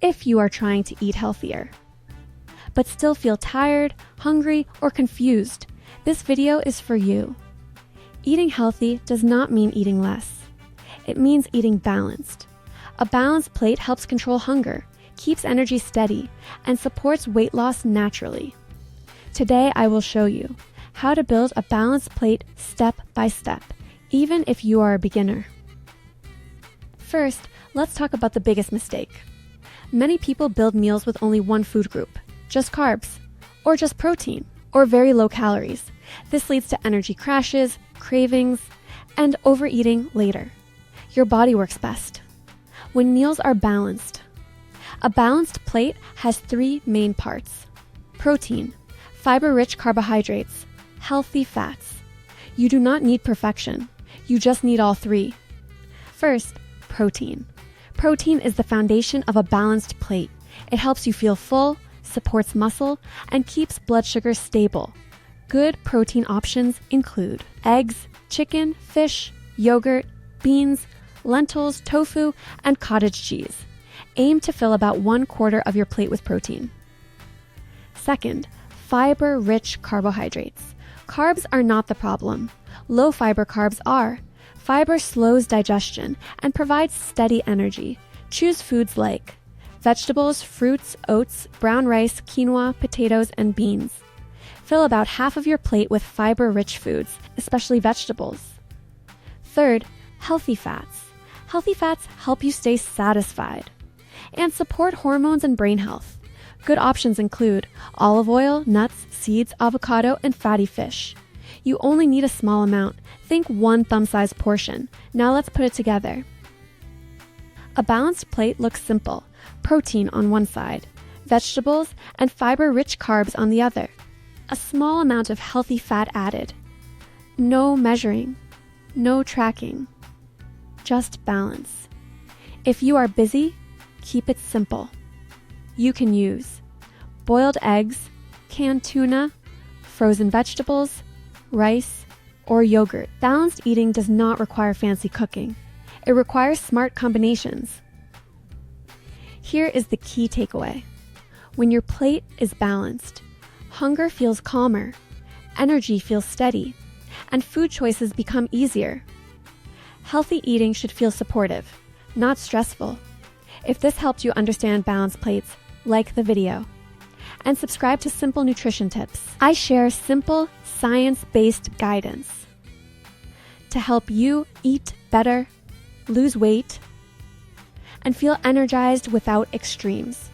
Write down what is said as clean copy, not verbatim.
if you are trying to eat healthier, but still feel tired, hungry, or confused, this video is for you. Eating healthy does not mean eating less. It means eating balanced. A balanced plate helps control hunger, keeps energy steady, and supports weight loss naturally. Today, I will show you how to build a balanced plate step by step, even if you are a beginner. First, let's talk about the biggest mistake. Many people build meals with only one food group, just carbs, or just protein, or very low calories. This leads to energy crashes, cravings, and overeating later. Your body works best when meals are balanced. A balanced plate has three main parts: protein, fiber-rich carbohydrates, healthy fats. You do not need perfection. You just need all three. First, protein. Protein is the foundation of a balanced plate. It helps you feel full, supports muscle, and keeps blood sugar stable. Good protein options include eggs, chicken, fish, yogurt, beans, lentils, tofu, and cottage cheese. Aim to fill about 1/4 of your plate with protein. Second, fiber-rich carbohydrates. Carbs are not the problem. Low-fiber carbs are. Fiber slows digestion and provides steady energy. Choose foods like vegetables, fruits, oats, brown rice, quinoa, potatoes, and beans. Fill about half of your plate with fiber-rich foods, especially vegetables. Third, healthy fats. Healthy fats help you stay satisfied and support hormones and brain health. Good options include olive oil, nuts, seeds, avocado, and fatty fish. You only need a small amount. Think 1 thumb-sized portion. Now let's put it together. A balanced plate looks simple. Protein on one side, vegetables and fiber-rich carbs on the other. A small amount of healthy fat added. No measuring, no tracking, just balance. If you are busy, keep it simple. You can use boiled eggs, canned tuna, frozen vegetables, rice, or yogurt. Balanced eating does not require fancy cooking. It requires smart combinations. Here is the key takeaway. When your plate is balanced, hunger feels calmer, energy feels steady, and food choices become easier. Healthy eating should feel supportive, not stressful. If this helped you understand balanced plates, like the video. And subscribe to Simple Nutrition Tips. I share simple, science-based guidance to help you eat better, lose weight, and feel energized without extremes.